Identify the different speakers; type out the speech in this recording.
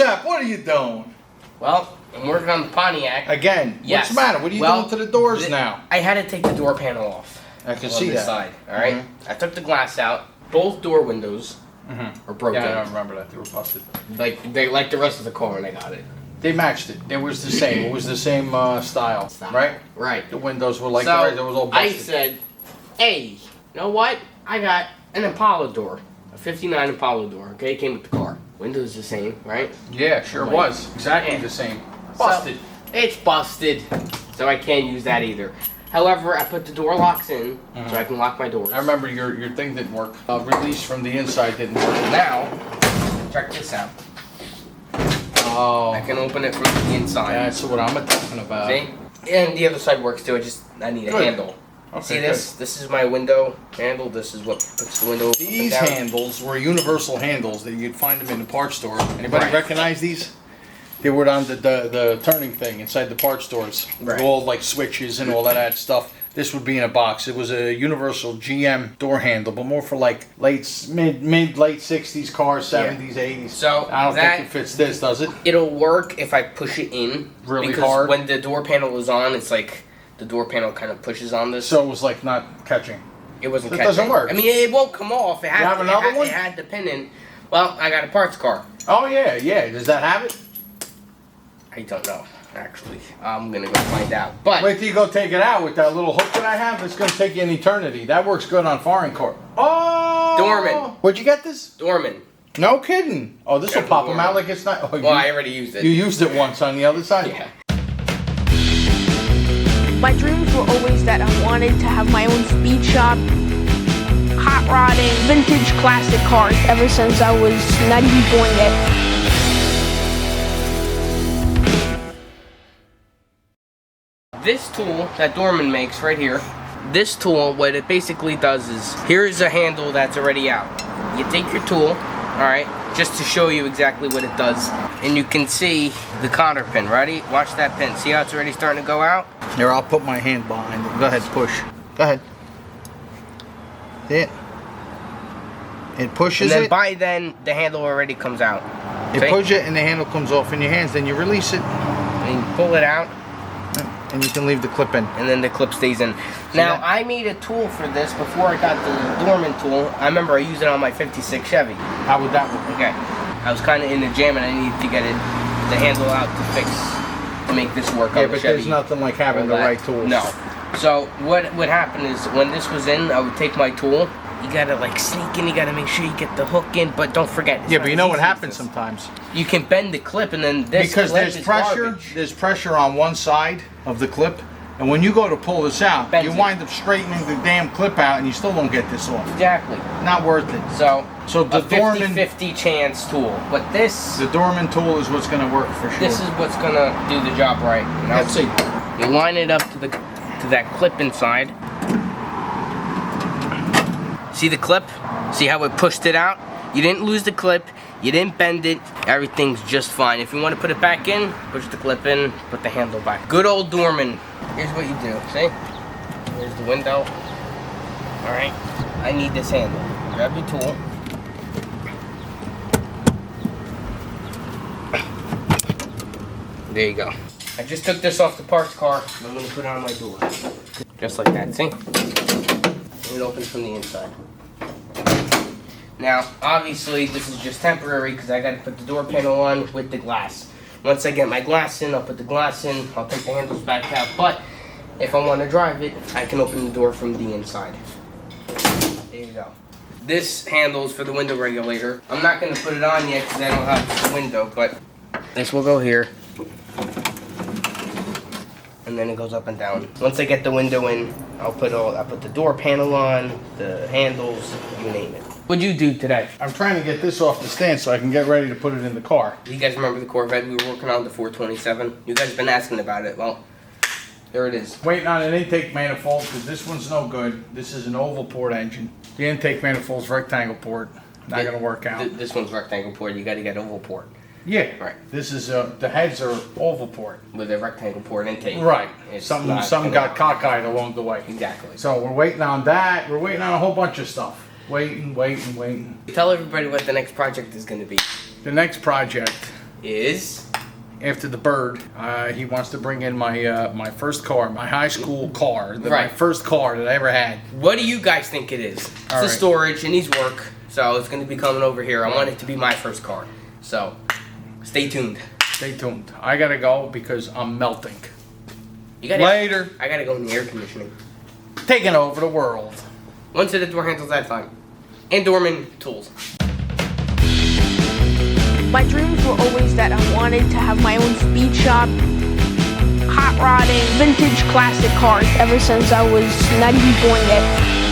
Speaker 1: Giuseppe, what are you doing?
Speaker 2: Well, I'm working on the Pontiac.
Speaker 1: Again?
Speaker 2: Yes.
Speaker 1: What's the matter? What are you doing to the doors now?
Speaker 2: I had to take the door panel off.
Speaker 1: I can see that.
Speaker 2: Side, all right? I took the glass out. Both door windows are broken.
Speaker 1: Yeah, I don't remember that. They were busted.
Speaker 2: Like the rest of the car when I got it.
Speaker 1: They matched it. It was the same. It was the same style, right?
Speaker 2: Right.
Speaker 1: The windows were like
Speaker 2: so
Speaker 1: it was all busted.
Speaker 2: I said, hey, you know what? I got an Impala door. A 59 Impala door, okay? It came with the car. Windows the same, right?
Speaker 1: Yeah, sure was. Exactly the same. Busted.
Speaker 2: So, it's busted, so I can't use that either. However, I put the door locks in so I can lock my doors.
Speaker 1: I remember your thing didn't work. Release from the inside didn't work.
Speaker 2: Now, check this out.
Speaker 1: Oh.
Speaker 2: I can open it from the inside.
Speaker 1: That's what I'm talking about.
Speaker 2: See? And the other side works too. I need a handle.
Speaker 1: Okay,
Speaker 2: see this? Good. This is my window handle. This is what puts the window.
Speaker 1: These handles were universal handles that you'd find them in the parts store. Anybody recognize these? They were on the turning thing inside the parts stores. Right. All like switches and all that stuff. This would be in a box. It was a universal GM door handle, but more for like late 60s cars, 70s, 80s. So I don't think it fits this, does it?
Speaker 2: It'll work if I push it in
Speaker 1: really
Speaker 2: because
Speaker 1: hard.
Speaker 2: When the door panel is on, it's like the door panel kind of pushes on this.
Speaker 1: So it was like not catching.
Speaker 2: It wasn't catching.
Speaker 1: It doesn't work.
Speaker 2: I mean, it won't come off. It had,
Speaker 1: you have another one?
Speaker 2: It had the pin in. Well, I got a parts car.
Speaker 1: Oh yeah, yeah. Does that have it?
Speaker 2: I don't know, actually. I'm gonna go find out. But
Speaker 1: wait till you go take it out with that little hook that I have. It's gonna take you an eternity. That works good on foreign car. Oh!
Speaker 2: Dorman.
Speaker 1: Where'd you get this?
Speaker 2: Dorman.
Speaker 1: No kidding. Oh, this will pop them out like it's not. Oh,
Speaker 2: well, I already used it.
Speaker 1: You used it once on the other side?
Speaker 2: Yeah.
Speaker 3: My dreams were always that I wanted to have my own speed shop, hot rodding, vintage classic cars ever since I was not even born yet.
Speaker 2: This tool that Dorman makes right here, this tool, what it basically does is, here's a handle that's already out. You take your tool, alright, just to show you exactly what it does. And you can see the cotter pin, ready? Watch that pin. See how it's already starting to go out?
Speaker 1: Here, I'll put my hand behind it. Go ahead, push. Go ahead. See it? It pushes
Speaker 2: and then
Speaker 1: it.
Speaker 2: By then, the handle already comes out.
Speaker 1: You push it and the handle comes off in your hands, then you release it.
Speaker 2: And you pull it out.
Speaker 1: And you can leave the clip in.
Speaker 2: And then the clip stays in. Now, I made a tool for this before I got the Dorman tool. I remember I used it on my 56 Chevy.
Speaker 1: How would that work?
Speaker 2: Okay. I was kind of in the jam and I needed to get the handle out to make this work on the Chevy.
Speaker 1: Yeah, but there's nothing like having the right tools.
Speaker 2: No. So what would happen is when this was in, I would take my tool. You gotta like sneak in, you gotta make sure you get the hook in, but don't forget.
Speaker 1: Yeah, but you know what happens sometimes?
Speaker 2: You can bend the clip and then this
Speaker 1: because
Speaker 2: clip
Speaker 1: there's
Speaker 2: is
Speaker 1: pressure.
Speaker 2: garbage.
Speaker 1: There's pressure on one side of the clip, and when you go to pull this out, you wind up straightening the damn clip out, and you still don't get this off.
Speaker 2: Exactly.
Speaker 1: Not worth it.
Speaker 2: So
Speaker 1: the
Speaker 2: a 50-50 chance tool, but this
Speaker 1: the Dorman tool is what's gonna work for sure.
Speaker 2: This is what's gonna do the job right. You know?
Speaker 1: Let's see.
Speaker 2: You line it up to that clip inside. See the clip? See how it pushed it out? You didn't lose the clip, you didn't bend it, everything's just fine. If you want to put it back in, push the clip in, put the handle back. Good old Dorman. Here's what you do, see? Here's the window. Alright, I need this handle. Grab your tool. There you go. I just took this off the parts car, and I'm going to put it on my door. Just like that, see? It opens from the inside. Now, obviously, this is just temporary because I got to put the door panel on with the glass. Once I get my glass in, I'll put the glass in, I'll take the handles back out. But if I want to drive it, I can open the door from the inside. There you go. This handle's for the window regulator. I'm not going to put it on yet because I don't have the window, but this will go here. And then it goes up and down. Once I get the window in, I'll put the door panel on, the handles, you name it. What'd you do today?
Speaker 1: I'm trying to get this off the stand so I can get ready to put it in the car.
Speaker 2: You guys remember the Corvette we were working on, the 427? You guys have been asking about it. Well, there it is.
Speaker 1: Waiting on an intake manifold because this one's no good. This is an oval port engine. The intake manifold's rectangle port. Not going to work out.
Speaker 2: This one's rectangle port. You got to get oval port.
Speaker 1: Yeah.
Speaker 2: Right.
Speaker 1: This is the heads are oval port.
Speaker 2: With a rectangle port intake.
Speaker 1: Right.
Speaker 2: It's
Speaker 1: Some
Speaker 2: not
Speaker 1: got cockeyed along the way.
Speaker 2: Exactly.
Speaker 1: So we're waiting on that. We're waiting on a whole bunch of stuff. Waiting.
Speaker 2: Tell everybody what the next project is going to be.
Speaker 1: The next project
Speaker 2: is...
Speaker 1: After the bird, he wants to bring in my first car, my high school car, my
Speaker 2: Right.
Speaker 1: first car that I ever had.
Speaker 2: What do you guys think it is? It's
Speaker 1: All
Speaker 2: a
Speaker 1: right.
Speaker 2: storage, it needs work, so it's going to be coming over here. I want it to be my first car. So, stay tuned.
Speaker 1: Stay tuned. I gotta go because I'm melting.
Speaker 2: You gotta,
Speaker 1: Later.
Speaker 2: I gotta go in the air conditioning.
Speaker 1: Taking over the world.
Speaker 2: One set of door handles at a time. And doorman tools.
Speaker 3: My dreams were always that I wanted to have my own speed shop, hot rodding, vintage classic cars ever since I was not even born yet.